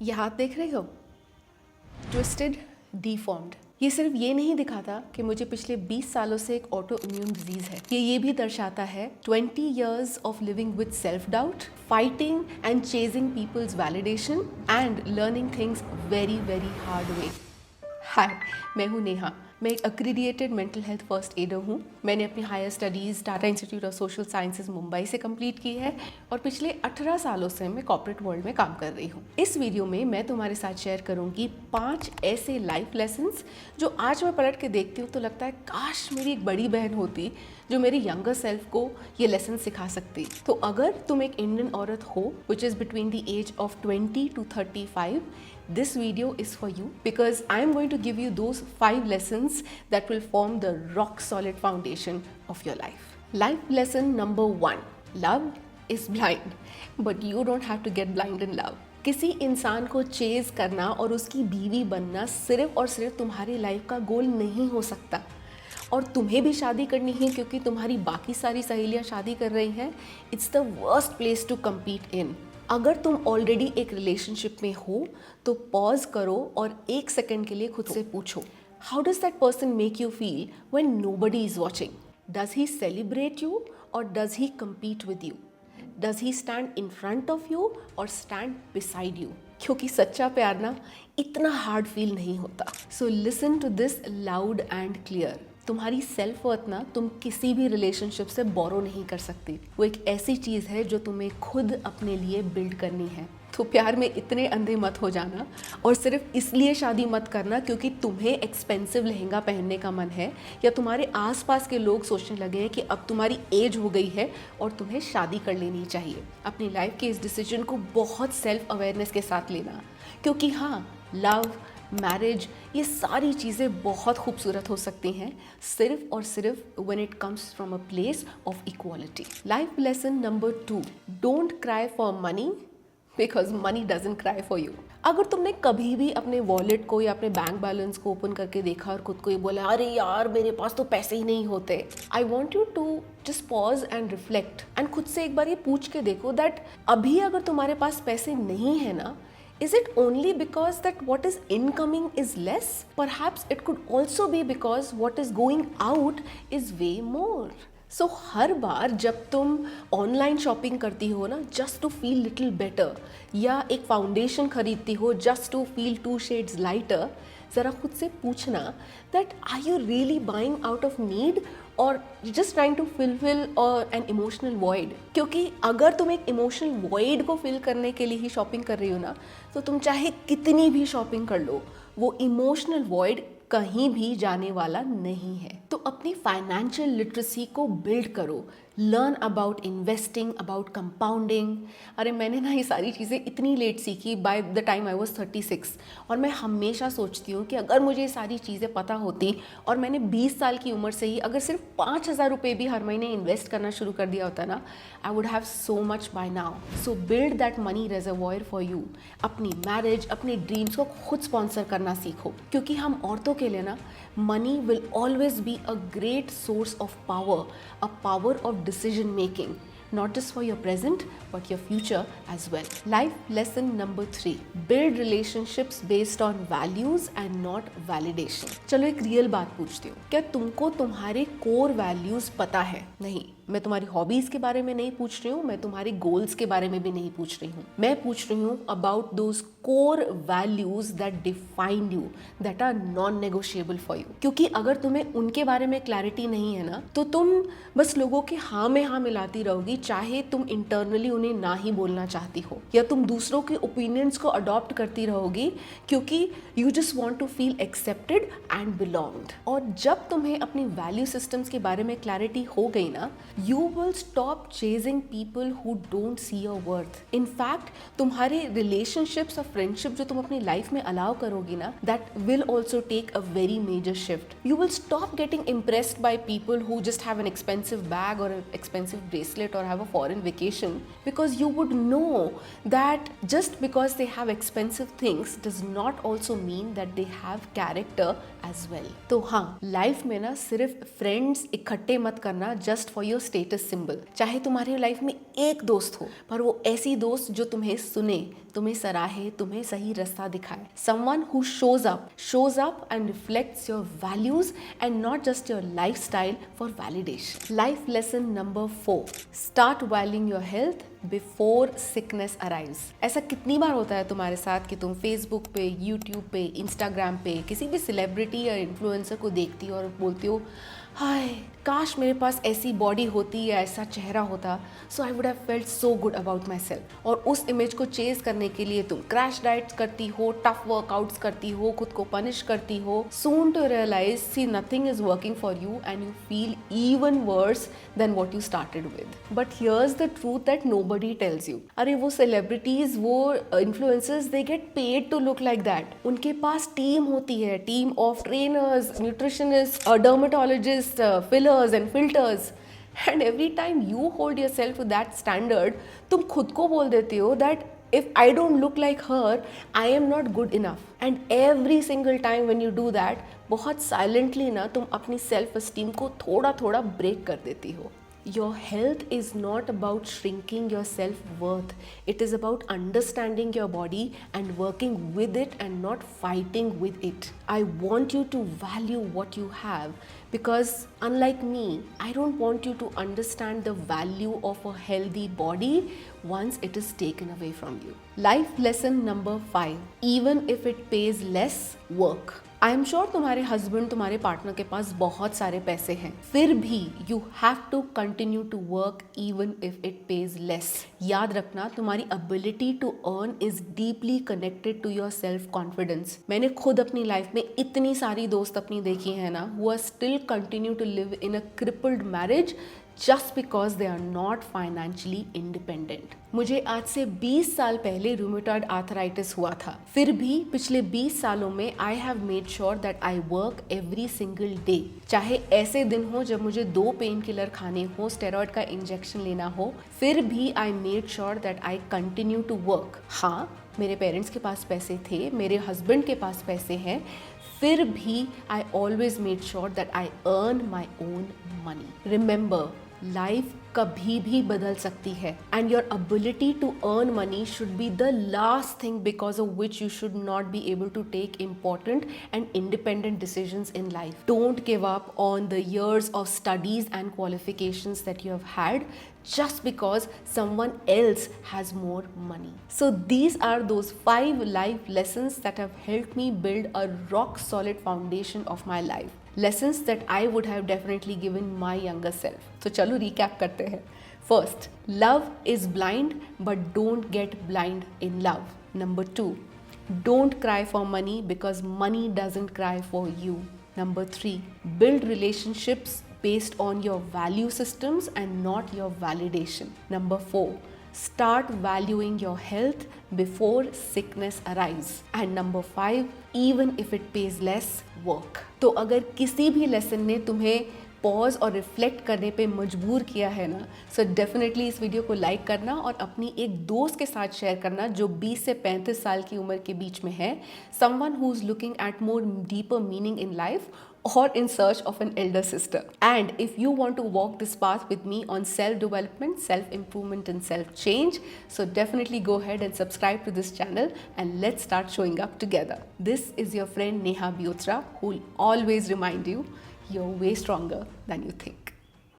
ये हाथ देख रहे हो? Twisted, deformed. ये सिर्फ ये नहीं दिखाता कि मुझे पिछले 20 सालों से एक ऑटो इम्यून डिजीज है, ये भी दर्शाता है 20 years of living with self doubt, fighting and chasing people's validation and learning things very very hard way. Hi, मैं हूँ नेहा। मैं एक accredited mental health first aider हूँ। मैंने अपनी higher studies Tata institute of social sciences Mumbai से कंप्लीट की है और पिछले 18 सालों से मैं कॉर्पोरेट वर्ल्ड में काम कर रही हूँ। इस वीडियो में मैं तुम्हारे साथ शेयर करूँगी 5 ऐसे लाइफ लेसन्स जो आज मैं पलट के देखती हूँ तो लगता है काश मेरी एक बड़ी बहन होती जो मेरी यंगर सेल्फ को ये लेसन सिखा सकती। तो अगर तुम एक इंडियन औरत हो which is between the age of 20 to 35, this video is for you because I am going to give you those 5 lessons that will form the rock solid foundation of your life. Life lesson number 1. Love is blind, but you don't have to get blind in love. किसी इंसान को chase करना और उसकी बीवी बनना सिर्फ और सिर्फ तुम्हारी लाइफ का गोल नहीं हो सकता। और तुम्हें भी शादी करनी है क्योंकि तुम्हारी बाकी सारी सहेलियां शादी कर रही हैं। It's the worst place to compete in. अगर तुम ऑलरेडी एक रिलेशनशिप में हो तो पॉज करो और 1 सेकेंड के लिए खुद से पूछो, how does that person make you feel when nobody is watching? Does he celebrate you और does he compete with you? Does he stand in front of you और स्टैंड बिसाइड यू? क्योंकि सच्चा प्यार ना इतना हार्ड फील नहीं होता। So listen to this loud and clear. तुम्हारी सेल्फ वर्थ ना तुम किसी भी रिलेशनशिप से बोरो नहीं कर सकती। वो एक ऐसी चीज़ है जो तुम्हें खुद अपने लिए बिल्ड करनी है। तो प्यार में इतने अंधे मत हो जाना और सिर्फ इसलिए शादी मत करना क्योंकि तुम्हें एक्सपेंसिव लहंगा पहनने का मन है या तुम्हारे आसपास के लोग सोचने लगे हैं कि अब तुम्हारी एज हो गई है और तुम्हें शादी कर लेनी चाहिए। अपनी लाइफ के इस डिसीजन को बहुत सेल्फ अवेयरनेस के साथ लेना, क्योंकि हाँ, लव, मैरिज, ये सारी चीज़ें बहुत खूबसूरत हो सकती हैं सिर्फ और सिर्फ when it comes from a place of equality. Life lesson number 2, don't cry for money because money doesn't cry for you. अगर तुमने कभी भी अपने वॉलेट को या अपने बैंक बैलेंस को ओपन करके देखा और खुद को ये बोला, अरे यार मेरे पास तो पैसे ही नहीं होते, I want you to just pause and reflect and खुद से एक बार ये पूछ के देखो दैट अभी अगर तुम्हारे पास पैसे नहीं है ना, is it only because that what is incoming is less? Perhaps it could also be because what is going out is way more. So हर बार जब तुम ऑनलाइन शॉपिंग करती हो ना just to feel little better, या एक foundation खरीदती हो just to feel 2 shades lighter, ज़रा खुद से पूछना that are you really buying out of need और just trying to fulfil an emotional void? क्योंकि अगर तुम एक इमोशनल वॉइड को फिल करने के लिए ही शॉपिंग कर रही हो ना, तो तुम चाहे कितनी भी शॉपिंग कर लो, वो इमोशनल वॉइड कहीं भी जाने वाला नहीं है। तो अपनी फाइनेंशियल लिटरेसी को बिल्ड करो, learn about investing, about compounding. अरे मैंने ना ये सारी चीज़ें इतनी लेट सीखी, by the time I was 36, और मैं हमेशा सोचती हूँ कि अगर मुझे ये सारी चीज़ें पता होती और मैंने 20 साल की उम्र से ही अगर सिर्फ 5,000 रुपये भी हर महीने इन्वेस्ट करना शुरू कर दिया होता ना, I would have so much by now. So build that money reservoir for you. अपनी मैरिज, अपने ड्रीम्स को खुद स्पॉन्सर करना सीखो, क्योंकि हम औरतों के लिए ना money will always be a great source of power, a power of decision making, not just for your present but your future as well. Life lesson number 3, build relationships based on values and not validation. चलो एक real बात पूछती हूँ, क्या तुमको तुम्हारे core values पता है? नहीं, मैं तुम्हारी हॉबीज के बारे में नहीं पूछ रही हूँ, मैं तुम्हारे गोल्स के बारे में भी नहीं पूछ रही हूँ। मैं पूछ रही हूँ about those core values that define you, that are non negotiable for you. क्योंकि अगर तुम्हें उनके बारे में क्लैरिटी नहीं है ना, तो तुम बस लोगों के हाँ में हाँ मिलाती रहोगी, चाहे तुम इंटरनली उन्हें ना ही बोलना चाहती हो, या तुम दूसरों के ओपिनियंस को अडॉप्ट करती रहोगी क्योंकि you just want to feel accepted and belonged. और जब तुम्हें अपनी वैल्यू सिस्टम्स के बारे में क्लैरिटी हो गई ना, you will stop chasing people who don't see your worth. In fact, तुम्हारे relationships और friendships जो तुम अपनी life में allow करोगी ना, that will also take a very major shift. You will stop getting impressed by people who just have an expensive bag or an expensive bracelet or have a foreign vacation, because you would know that just because they have expensive things does not also mean that they have character as well. तो हाँ, life में ना सिर्फ friends इकट्ठे मत करना just for your status symbol. चाहे तुम्हारी लाइफ में एक दोस्त हो, पर वो ऐसी दोस्त जो तुम्हें सुने, तुम्हें सराहे, तुम्हें सही रास्ता दिखाए। Someone who shows up and reflects your values and not just your lifestyle for validation. Life lesson number 4. Start valuing your health before sickness arrives. ऐसा कितनी बार होता है तुम्हारे साथ कि तुम Facebook पे, YouTube पे, Instagram पे किसी भी सेलिब्रिटी या इन्फ्लुएंसर को देखती हो और बोलती हो, हाय काश मेरे पास ऐसी बॉडी होती या ऐसा चेहरा होता, so I would have felt so good about my self. और उस इमेज को चेज करने के लिए तुम क्रैश डाइट्स करती हो, टफ वर्कआउट्स करती हो, खुद को पनिश करती हो। Soon to realise see nothing is working for you and you feel even worse than what you started with. But here's the truth that nobody tells you. अरे वो सेलिब्रिटीज, वो influencers, they get paid to look like that. उनके पास team होती है, team of trainers, nutritionist, dermatologist, fillers and filters, and every time you hold yourself to that standard, तुम खुद को बोल देते हो that if I don't look like her, I am not good enough. And every single time when you do that, बहुत silently ना तुम अपनी self esteem को थोड़ा थोड़ा break कर देती हो। Your health is not about shrinking your self-worth. It is about understanding your body and working with it and not fighting with it. I want you to value what you have because unlike me, I don't want you to understand the value of a healthy body once it is taken away from you. Life lesson number 5. Even if it pays less, work. I am sure तुम्हारे husband, तुम्हारे partner के पास बहुत सारे पैसे हैं, फिर भी you have to continue to work even if it pays less. याद रखना, तुम्हारी ability to earn is deeply connected to your self confidence. मैंने खुद अपनी लाइफ में इतनी सारी दोस्त अपनी देखी है ना, who are still continue to live in a crippled marriage just because they are not financially independent. मुझे आज से 20 साल पहले रूमेटॉइड आर्थराइटिस हुआ था, फिर भी पिछले 20 सालों में I have made sure that I work every single day. चाहे ऐसे दिन हो जब मुझे 2 पेन किलर खाने हो, स्टेरॉइड का इंजेक्शन लेना हो, फिर भी I made sure that I continue to work. हाँ, मेरे पेरेंट्स के पास पैसे थे, मेरे हस्बैंड के पास पैसे हैं, फिर भी I always made sure that I earn my own money. Remember, life कभी भी बदल सकती है and your ability to earn money should be the last thing because of which you should not be able to take important and independent decisions in life. Don't give up on the years of studies and qualifications that you have had just because someone else has more money. So these are those 5 life lessons that have helped me build a rock solid foundation of my life. Lessons that I would have definitely given my younger self. So चलो recap करते हैं. First, love is blind, but don't get blind in love. Number 2, don't cry for money because money doesn't cry for you. Number 3, build relationships based on your value systems and not your validation. Number 4, start valuing your health before sickness arrives. And number 5, even if it pays less, work. तो अगर किसी भी lesson ने तुम्हें pause और reflect करने पे मजबूर किया है ना, सो डेफिनेटली इस वीडियो को लाइक करना और अपनी एक दोस्त के साथ शेयर करना जो 20 से 35 साल की उम्र के बीच में है, someone who is looking at more deeper meaning in life or in search of an elder sister. And if you want to walk this path with me on self-development, self-improvement and self-change, so definitely go ahead and subscribe to this channel and let's start showing up together. This is your friend Neha Biotra who will always remind you you're way stronger than you think.